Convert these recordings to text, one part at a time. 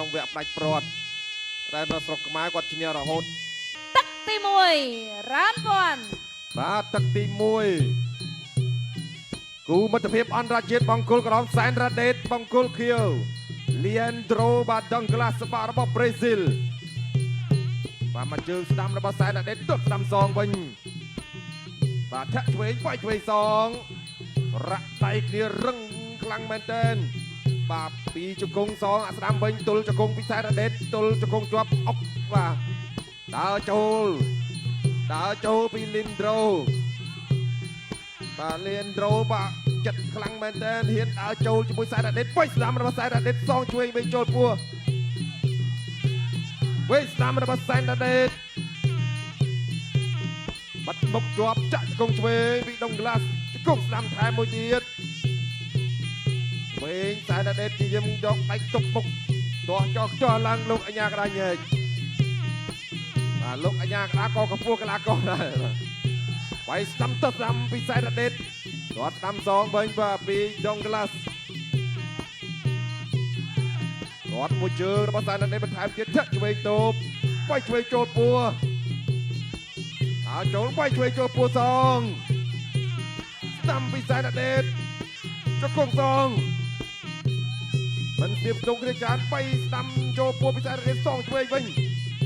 ក្នុងវគ្គផ្ដាច់ព្រាត់តែនៅស្រុកខ្មែរគាត់ឈ្នះរហូតទឹកទី1រ៉ានពាន់បាទទឹកទី1គូមិត្តភាពអន្តរជាតិបង្គោលក្រមសែនរ៉ាដេតបង្គោលខៀវលីអេនដ្រូបាទដង់ក្លាសបារបស់ប្រេស៊ីលបាទមកជើងស្ដាំរបស់សែនរ៉ាដេតទត់ស្ដាំសងវិញបាទធាក់ឆ្វេងវាយឆ្វេងសងរ៉ាក់ដៃគ្នារឹងខ្លាំងមែនទែនបាទពីជង្គង់សងអាស្ដាំវិញទល់ជង្គង់ពីសែនរ៉ាដេតទល់ជង្គង់ជាប់អុកបាទដើរចូលពីលីនដ្រូបាទលីនដ្រូបាទចិត្តខ្លាំងមែនទែនហ៊ានដើរចូលជាមួយសែនរ៉ាដេតវាយស្ដាំរបស់សែនរ៉ាដេតសងឆ្វេងវិញចូលពោះវាយស្ដាំរបស់សែនរ៉ាដេតបាត់មុខជាប់ចាក់ជង្គង់ឆ្វេងពីដុងក្លាសជង្គង់ស្ដាំថែមមួយទៀតវិញសែនរ៉ាដេតជាយឹមយកដៃទប់មុខទាស់ចោះឡើងលោកអញ្ញាក្តារញែកបាទលោកអញ្ញាក្តារក៏កំពុះកលាករដែរវាយស្ដាំទៅស្ដាំពីសែនរ៉ាដេតគាត់ស្ដាំសងវិញបាទពីដុងក្លាសគាត់មួយជើងរបស់សែនរ៉ាដេតបន្ថែមទៀតធាក់ឆ្វេងតូបវាយឆ្វេងចូលពោះចូលវាយឆ្វេងចូលពោះសងស្ដាំពីសែនរ៉ាដេតជង្គង់សងមិនទៀបទងគ្រាចាន3ស្ដាំចូលពោះពីសែនរ៉ាដេតសងឆ្វេងវិញ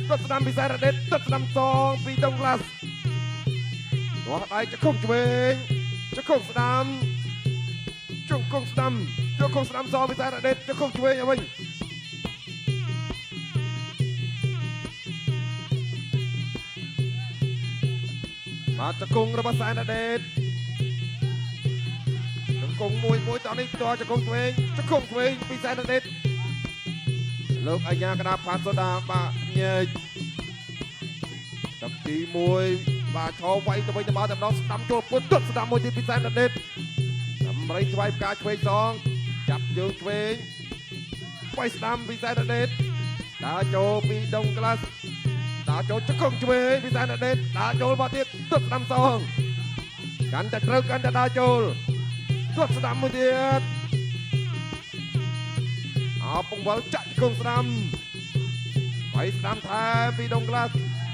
គាត់ស្ដាំពីសែនរ៉ាដេតទឹកស្ដាំសងពីដុងក្លាសទាស់ដៃជង្គង់ឆ្វេងជង្គង់ស្ដាំសងពីសែនរ៉ាដេតជង្គង់ឆ្វេងឲ្យវិញបាទជង្គង់របស់សែនរ៉ាដេតជង្គង់មួយតនេះតជង្គង់ឆ្វេងពីសែនរ៉ាដេតលោកអញ្ញាក្តារផាសូដាបាទញែកទឹកទី1បាទឈរវាយទៅវិញទៅមកតែម្ដងស្ដាំចូលពុតស្ដាំមួយទៀតពីសែនរ៉ាដេតតម្រៃស្វ័យផ្កាឆ្វេងសងចាប់ជើងឆ្វេងវាយស្ដាំពីសែនរ៉ាដេតដើរចូលពីដុងក្លាសដើរចូលជង្គង់ឆ្វេងពីសែនរ៉ាដេតដើរចូលមកទៀតទត់ស្ដាំសងកាន់តែត្រូវកាន់តែដើរចូលទត់ស្ដាំមួយទៀតពងវល់ចាក់ជង្គង់ស្ដាំវាយស្ដាំថែមពីដុងក្លាស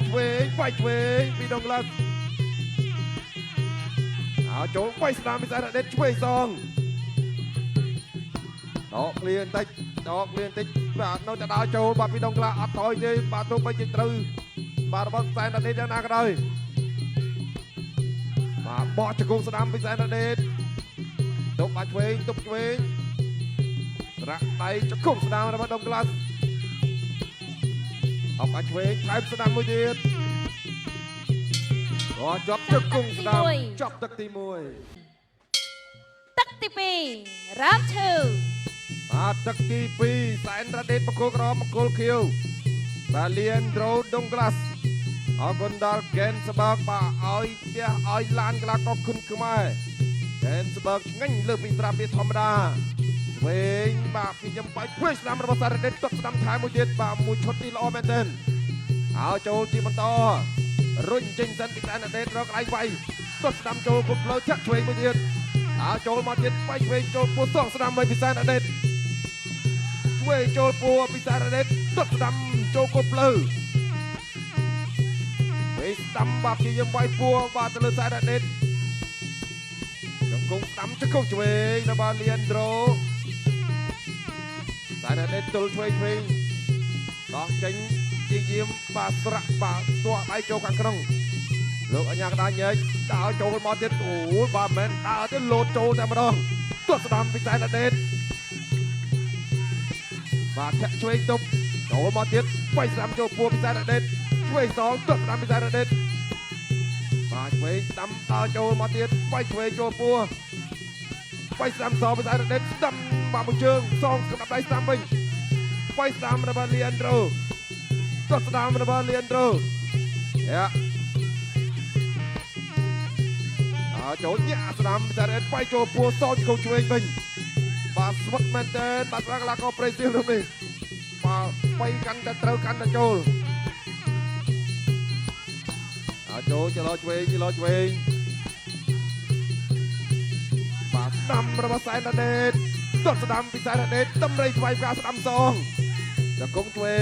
ឆ្វេងវាយឆ្វេងពីដុងក្លាសចូលវាយស្ដាំពីសែនរ៉ាដេតឆ្វេងសងដកគ្លៀនតិចបាទនៅតែដើរចូលបាទពីដុងក្លាសអត់ថយទេបាទទោះបីជាត្រូវបាទរបស់សែនរ៉ាដេតយ៉ាងណាក៏ដោយបាទបោះជង្គង់ស្ដាំពីសែនរ៉ាដេតទុកបាច់ឆ្វេងរាក់ដៃជង្គង់ស្ដាំរបស់ដុងក្លាសអបបាច់ឆ្វេងថែមស្ដាំមួយទៀតជាប់ជង្គង់ស្ដាំចប់ទឹកទី1ទឹកទី2រ៉ាន2បាទទឹកទី2សែនរ៉ាដេតបង្គោលក្រមបង្គោលខៀវបាទលីអេនដ្រូដុងក្លាសអរគុណដល់ហ្គេនស្បើកបាទឲ្យផ្ទះឲ្យឡានកលាករគុណខ្មែរហ្គេនស្បើកឆ្ងាញ់លើពីត្រាប់វាធម្មតាវិញបាទពីខ្ញុំបាច់ធ្វើស្ដាំរបស់សែនរ៉ាដេតទុកស្ដាំថែមមួយទៀតបាទមួយឈុតនេះល្អមែនទែនចូលទីបន្តរុញចេញសិនពីសែនរ៉ាដេតរកដៃវាយទុកស្ដាំចូលពុកផ្លូវចាក់ឆ្វេងមួយទៀតចូលមកទៀតវាយឆ្វេងចូលពោះសងស្ដាំវិញពីសែនរ៉ាដេតឆ្វេងចូលពោះពីសែនរ៉ាដេតទុកស្ដាំចូលគប់ផ្លូវវិញស្ដាំបាទជាយើងវាយពោះបាទទៅលើសែនរ៉ាដេតជង្គង់ស្ដាំជង្គង់ឆ្វេងរបស់លីអេនដ្រូសែនរ៉ាដេតទល់ឆ្វេងដោះចេញជាយាមបាទស្រាក់បាទទាស់ដៃចូលខាងក្នុងលោកអញ្ញាក្តារញែកដើរចូលមកទៀតបាទមិនមែនដើរទៀតលោតចូលតែម្ដងទាស់ស្ដាំពីសែនរ៉ាដេតបាទធាក់ឆ្វេងទប់ចូលមកទៀតវាយស្ដាំចូលពោះពីសែនរ៉ាដេតឆ្វេងសងទាស់ស្ដាំពីសែនរ៉ាដេតបាទឆ្វេងស្ដាំដើរចូលមកទៀតវាយឆ្វេងចូលពោះវាយស្ដាំសងពីសែនរ៉ាដេតស្ដាំបាទមួយជើងសងស្ដាំដៃស្ដាំវិញវាយស្ដាំរបស់លីអេនដ្រូទាស់ស្ដាំរបស់លីអេនដ្រូចូលញាក់ស្ដាំពីសែនរ៉ាដេតវាយចូលពោះសងជង្គង់ឆ្វេងវិញបាទស្វិតមែនទែនបាទកីឡាករប្រេស៊ីលរូបនេះបាទវាយកាន់តែត្រូវកាន់តែចូលចូលចលោឆ្វេងបាទស្ដាំរបស់សែនរ៉ាដេតទាត់ស្ដាំពីសែនរ៉ាដេតតម្រៃស្វ័យផ្កាស្ដាំសង จะคงช่วย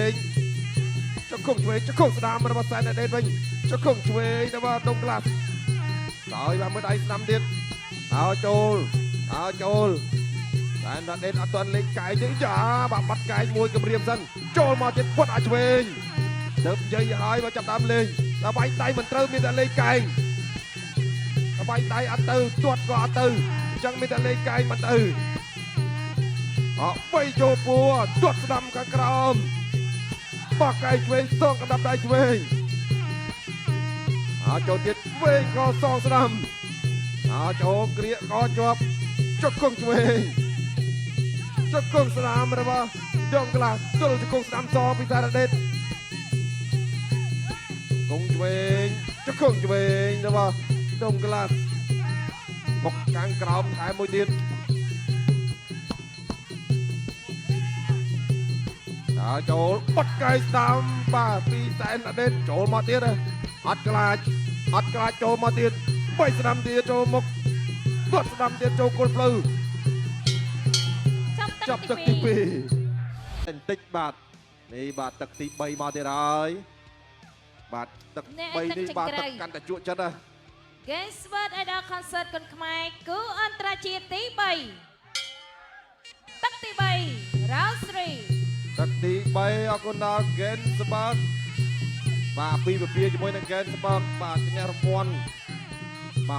จะคงช่วยจะคงสนามมันมาใส่ในเด็ดวิ่งจะคงช่วยแต่ว่าดงกลาสต่อยมาเมื่อใดสนามเด็ดเอาโจลแต่ในเด็ดเอาตัวเล็กไก่ยังจ้าบัดไก่มวยกับเรียมสันโจลมาเจ็ดวัดอาช่วยเดิมยัยหายมาจับตามเลยตะไบไตมันเติมมีแต่เล็กไก่ตะไบไตอันเติมตรวจก็อันเติมจังมีแต่เล็กไก่มันเติมไปโจปัวตรวจสนามกันกรามปากไก่ช่วยส่องกระดับได้ช่วยโจเจ็ดเวงก็ส่องสนามโจเกลียก็จบจบคงช่วยจบคงสนามระบาดงกลาตัวจะคงสนามซอพิธาเด็ดคงช่วยจบคงช่วยระบาดงกลาบกกลางกรามถ่ายมวยเดียนโจปัดไก่ตามป่าปีแสนเด็ดโจมาเตี้ยเลยอัดกลาโจมาเตี้ยไปสนามเตี้ยโจมกตัวสนามเตี้ยโจกลปลือจับตักตีปีเป็นติ๊กบาทนี่บาทตักตีใบมาเตี้ยไรบาทตักใบนี่บาทตักกันแต่จุจัดนะเกมสปอร์ตไอดอลคอนเสิร์ตคนขมายกูอันตรจีตีใบตักตีใบราวสตรีตักตีใบอากนาเกนสปาร์มาปีแบบเปียจมวยนังเกนสปาร์บาทเงี้ยรางวัลมา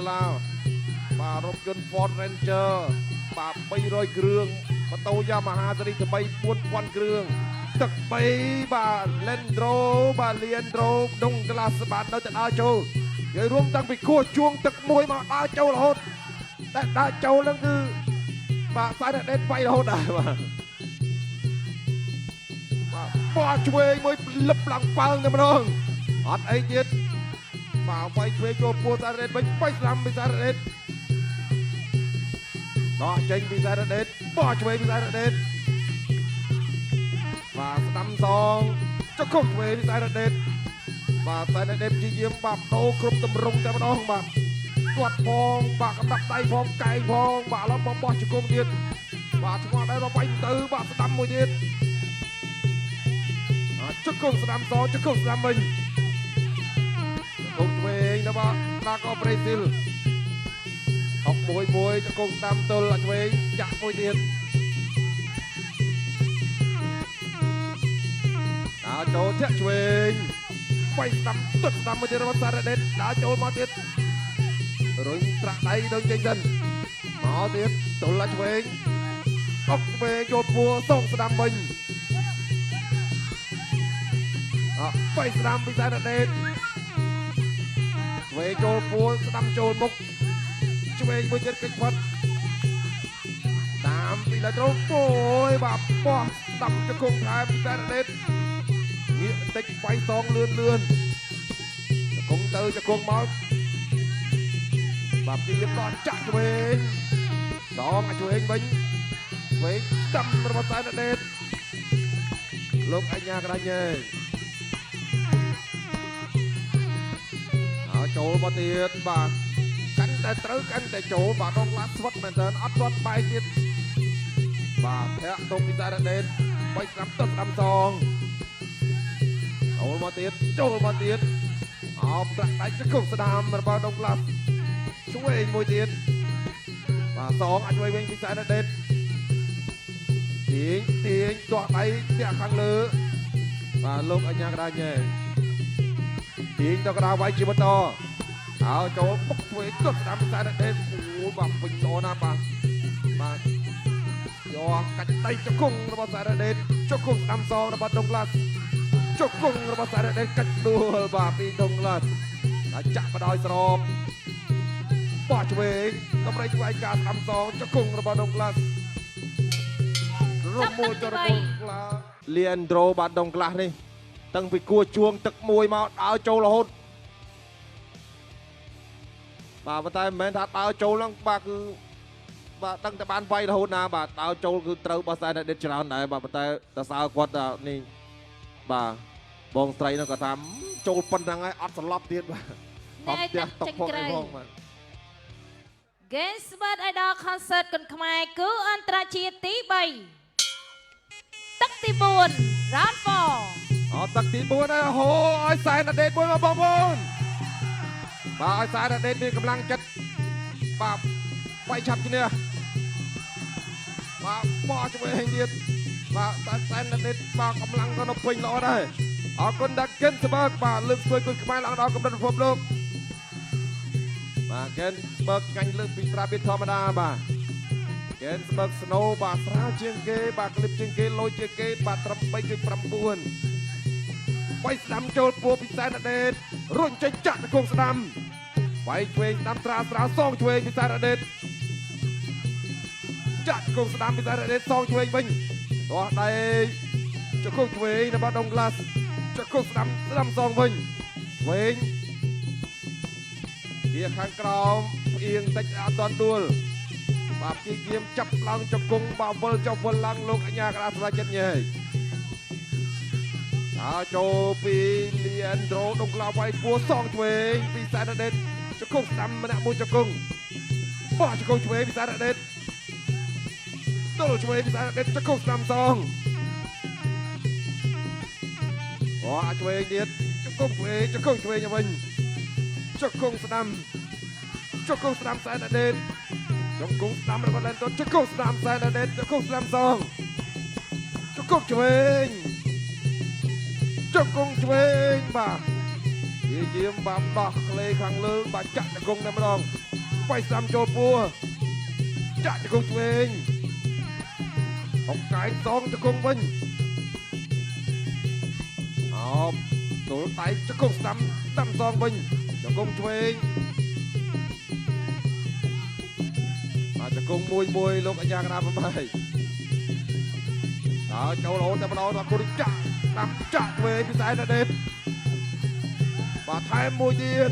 $168มารถยนต์ฟอร์ดเรนเจอร์มา300เครื่องมาโตยามาฮาสรีทำไมปวนควันเครื่องตักไปบาเล่นโดรบาเลียนโดรดงกลาสบาทเราจะได้โจยายรวมตั้งไปโคตรช่วงตักมวยมาได้โจละหดแต่ได้โจนั่นคือบาสายเด็ดไปละหดได้มาบ่ช่วยมวยลับหลังฟังนะมันน้องอัดไอ้เจ็ดมาไปช่วยโจปัวสารเด็ดไปสลัมไปสารเด็ดต่อเจงไปสารเด็ดบ่ช่วยไปสารเด็ดมาสลัมสองจะคงช่วยไปสารเด็ดมาสารเด็ดจีเยี่ยมบับโตครบตำรงแต่มันน้องบับตรวจพองบากกับดักไตพองไก่พองบาแล้วบ่จะคงเดียดบาช่วยได้เราไปตื้อบาสลัมมวยเดียดจะคงสนามสองจะคงสนามมิงคงเวงนะบ้านาก็บราซิลออกมวยจะคงตามตัวละเวงจะมวยเดียนโจเทชเวงไปตามตุดตามมาเจอมาซาเด็ดโจมาเดียนรุ่งตระไดโดนเจนมาเดียนตัวละเวงออกเวงโจปัวส่งสนามมิงไปสนามพิซาเดนช่วยโจปัวสนามโจมุกช่วยมวยเจ็ดกิจพัดตามพิลาโจโป้ยแบบป้อตับจะคงทายพิซาเดนเงี้ยติดไปสองเลื่อนจะคงเตอจะคงมอสแบบที่เรียบร้อยจัดช่วยสองช่วยบิงช่วยจำระบบพิซาเดนลูกไอ้ยากระเนยโจมาเตียนบากันแต่ตรึกกันแต่โจบาต้องลัดสวัสดิ์เหมือนเดิมอัดวัดไปเตียนบาแทะตรงพิซาเดนไปสามต้นสามซองโจมาเตียนเอาประไดจะคงสนามมันบาต้องลัดช่วยมวยเตียนบาสองอันช่วยเวงพิซาเดนตีงตัวไดเสียขังเลือบาลงอันยากระเนยทีงตัวกระดาษไว้จิบต่อเอาโจปุ๊บถวยตุดสนามพิซาเดนโอ้แบบปิงโตนะมาโยกันไตจะคงระบาดสายเดนจะคงนำซองระบาดดงลัดจะคงระบาดสายเดนกันดูบาปีดงลัดจับมาดอยสรอบป้าช่วยกำไรช่วยการนำซองจะคงระบาดดงลัดรวมมวยจะระบาดกลาเลียนโดรบาดดงกลานี่ตั้งไปกลัวจวงตึกมวยมาเอาโจละหดบาแต่แม้ถ้าเอาโจลังบาคือบาตั้งแต่บ้านไฟละหดนะบาเอาโจคือเติร์บาใส่เด็ดฉลาดไหนบาแต่สาวกวดนี่บาบองไตรนั่นก็ทำโจปันยังไงอัดสลับเดียดบาตบเดียดตกพวกไอ้พวกมันเกมสปอร์ตไอดอลคอนเสิร์ตคนขมายกูอันตรจีตีใบตัก ទី4 round 4 អត់ទឹកទី4ហើយហូឲ្យសែនដេតមួយមកបងប្អូនបាទឲ្យសែនដេតមានកម្លាំងចិត្តបាទវាយឆាប់ឈ្នះបាទបោះជួយឲ្យទៀតបាទសែនដេតបាទកម្លាំងក៏នៅពេញល្អដែរអរគុណដល់កិនស្បើកបាទលើកស្ទួយគុណខ្មែរឡើងដល់កម្រិតពិភពលោកបាទកិនស្បើកចាញ់លើកពីត្រាពីធម្មតាបាទកិនស្បើកស្នូបាទស្រាលជាងគេបាទក្លឹបជាងគេលុយជាងគេបាទត្រឹម3.9វាយស្ដាំចូលពួរពិសេសដេតរុញចេញចាក់ទៅគង់ស្ដាំវាយឆ្វេងស្ដាំត្រាស្រាលសងឆ្វេងពិសេសដេតចាក់ទៅគង់ស្ដាំពិសេសដេតសងឆ្វេងវិញទាស់ដៃចង្គង់ឆ្វេងរបស់ដុងក្លាសចង្គង់ស្ដាំសងវិញឆ្វេងវាខាងក្រោមផ្អៀងតិចអត់ទាន់ដួលបាទព្យាយាមចាប់ឡើងចង្គង់បាទវិលចុះវិលឡើងលោកអញ្ញាកដាស្រាចិត្តញ៉ៃចូលពីលីអានដ្រូដុងក្លាវាយពួរសងឆ្វេងពីសែនដេតចង្គង់ស្ដាំម្នាក់មួយចង្គង់បោះចង្គង់ឆ្វេងពីសែនដេតទល់ឆ្វេងពីសែនដេតចង្គង់ស្ដាំសងអូឆ្វេងទៀតចង្គង់ឆ្វេងវិញចង្គង់ស្ដាំសែនដេតចង្គង់ស្ដាំរបស់លែនតចង្គង់ស្ដាំសែនដេតចង្គង់ស្ដាំសងចង្គង់ឆ្វេងចង្គង់ឆ្វេងបាទវាយាមបាំដោះក្លេខាងលើបាទចាក់ចង្គង់តែម្ដងវាយស្ដាំចូលពួរចាក់ចង្គង់ឆ្វេងអង្កាយសងចង្គង់វិញអបទល់ដៃចង្គង់ស្ដាំសងវិញចង្គង់ឆ្វេងបាទចង្គង់មួយលោកអញ្ញាកណាប្រម៉ៃចូលរហូតតែម្ដងដល់គុណចាក់តាមចាក់ឆ្វេងពីសែនដេតបាទថែមមួយទៀត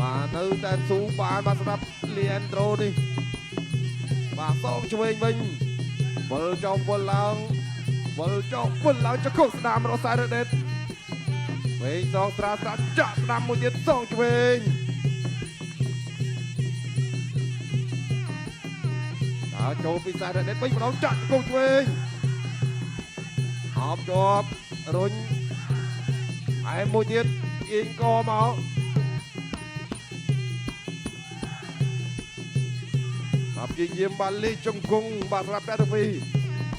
បាទនៅតែស៊ូបានបាទសម្រាប់លីអានដ្រូនេះបាទសងឆ្វេងវិញវិលចុះវិលឡើងចង្គង់ស្ដាំរបស់សែនដេតឆ្វេងសងស្រាលចាក់ស្ដាំមួយទៀតសងឆ្វេងចូលពីសែនដេតវិញម្ដងចាក់ចង្គង់ឆ្វេងអបជាប់រុញហើយមួយទៀតអៀងកមកព្យាយាមបានលីចង្គង់បាទសម្រាប់អ្នកទាំងពីរ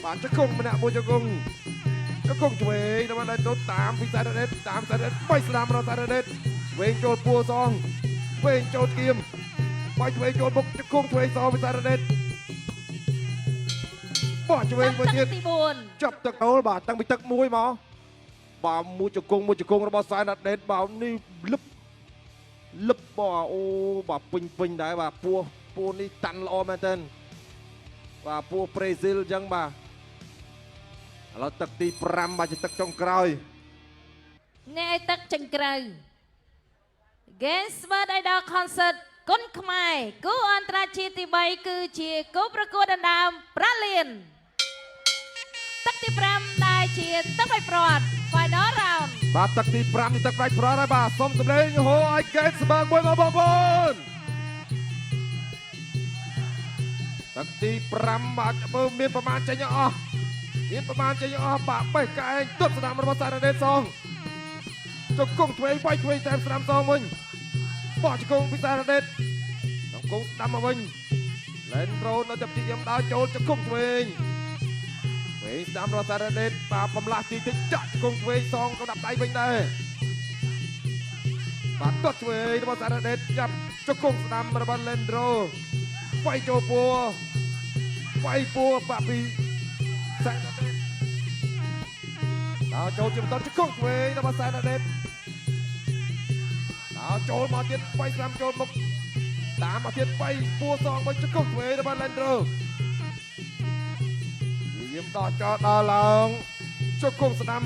បាទចង្គង់ម្នាក់មួយចង្គង់ឆ្វេងដល់បានទៅតាមពីសែនដេតបៃស្ដាំដល់សែនដេតវែងចូលពួរសងវែងចូលគៀមបៃឆ្វេងចូលមុខចង្គង់ឆ្វេងសងពីសែនដេតបោះឆ្វេងមួយទៀតចាប់ទឹកអូលបាទតាំងពីទឹកមួយមកបាទមួយចង្គង់របស់សែនដេតបាទនេះលឹបបាទអូបាទពេញដែរបាទពួរនេះតាន់ល្អមែនទែនបាទពួរប្រេស៊ីលអញ្ចឹងបាទឥឡូវទឹកទី5បាទជាទឹកចុងក្រោយនេះទឹកចុងក្រោយ Games World Idol Concert គុណខ្មែរគូអន្តរជាតិទី3គឺជាគូប្រកួតដណ្ដើមប្រាលៀនទឹកទី5ដែលជាទឹកបៃប្រត់ Final Round បាទទឹកទី5នេះទឹកបៃប្រត់ហើយបាទសូមសម្លេងហូឲ្យ Games ស្បើកមួយមកបងប្អូនទឹកទី5បាទមើលមានប្រមាណចេញអស់បាទបេះកែងទុតស្ដាំរបស់សារ៉ាដេតសងចង្គង់ឆ្វេងវាយឆ្វេងតាមស្ដាំសងវិញបោះចង្គង់ពីសារ៉ាដេតចង្គង់ស្ដាំមកវិញលែនដ្រូនៅតែព្យាយាមដើរចូលចង្គង់ឆ្វេងស្ដាំរបស់សារ៉ាដេតបាទបំលាស់ទីតិចចាក់ចង្គង់ឆ្វេងសងក៏ដាក់ដៃវិញដែរបាទទុតឆ្វេងរបស់សារ៉ាដេតចាប់ចង្គង់ស្ដាំរបស់លែនដ្រូវាយចូលពួរបាទពីសែនដេតចូលជាបន្តចង្គង់ឆ្វេងរបស់សែនដេតចូលមកទៀតវាយស្ដាំចូលមុខតាមមកទៀតវាយពួរសងវិញចង្គង់ឆ្វេងរបស់លែនដ្រូយាមដោះចោលដល់ឡើងចង្គង់ស្ដាំ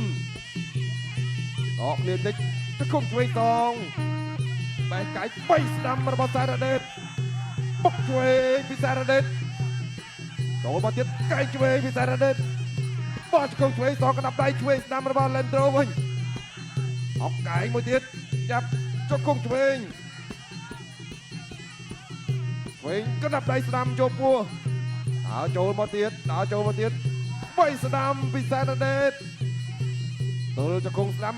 ដកគ្នាតិចចង្គង់ឆ្វេងសងបែកកាយវាយស្ដាំរបស់សែនដេតបុកឆ្វេងពីសែនដេតចូលមកទៀតកែងឆ្វេងពីសែនដេតបោះចង្គង់ឆ្វេងសងកណ្ដាប់ដៃឆ្វេងស្ដាំរបស់លែនដ្រូវិញអកកែងមួយទៀតចាប់ចង្គង់ឆ្វេងកណ្ដាប់ដៃស្ដាំចូលពួរ Áo trôi một tiết bay sờ đam bị sai ra đệt tôi cho công đam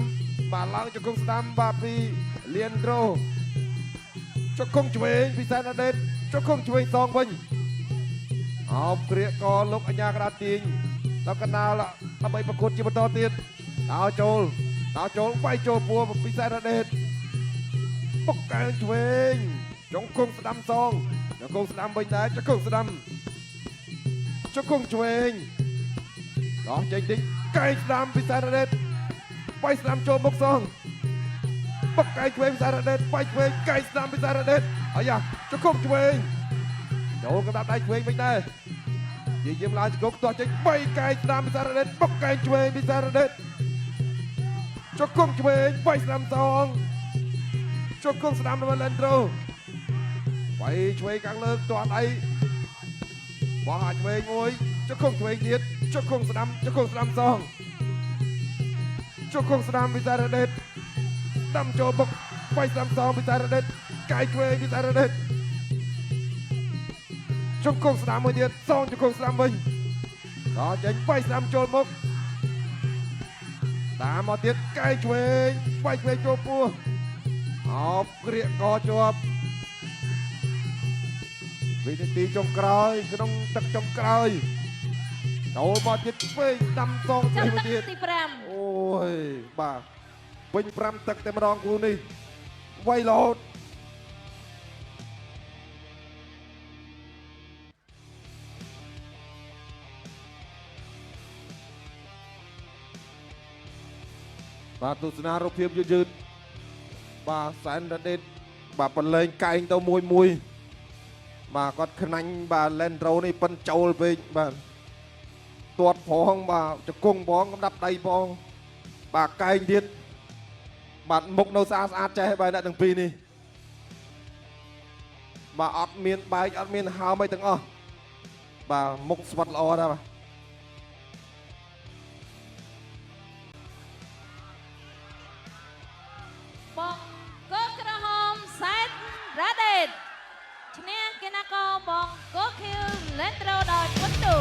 bà lăng cho công đam bà phi liên rô cho công chuối bị sai ra đệt cho công chuối song vinh học kia có lúc anh nhà ra tiền tao cần nào là tao bayประกวด chỉ một to tiền áo trôi bay trôi bùa bị sai ra đệt bốc cái chuối trong công đam song cho công đam vinh đấy cho công đam cho công chuối đó chạy đi cây đam bị sai ra đệt bay đam trôi bốc song bốc cây chuối bị sai ra đệt bay chuối cây đam bị sai ra đệt ở nhà cho công chuối chỗ cái đam đây chuối vinh đây chỉ dìm lại cho công chạy bay cây đam bị sai ra đệt bốc cây chuối bị sai ra đệt cho công chuối bay đam song cho công đam nó lên rồi bay chuối càng lớn toàn đây bỏ hạt chuối ngồi cho công chuối tiết cho công đam song cho công đam bị sai ra đệt đam cho bốc bay đam song bị sai ra đệt cây chuối bị sai ra đệt cho công đam mới tiết song cho công đam mình đó chính bay đam cho bốc đá mà tiết cây chuối bay chuối cho pua học kia có cho vì tí trong cày cái đông tật trong cày đâu mà tiết với năm song ចាំ thì ទឹក mà tiết ទី ôi bà bình pram tật tem đòn của đi quay lột bà tu sna rộp hiệp dư bà sáng ra đến bà bật lên cạnh tao mùi bà có khả năng bà lên râu này phân trâu về bà tuột phong bà cho cung bóng đập tay phong bà cạnh điên bạn mục nâu xa xa che bài đã từng pi đi bà ọt miên hào mấy từng bà mục svat lo ra bàបងកូក្រហមសែនរ៉ាដេតឈ្នះគណៈកោបងកូខៀវលេនត្រូដោយពុនទូ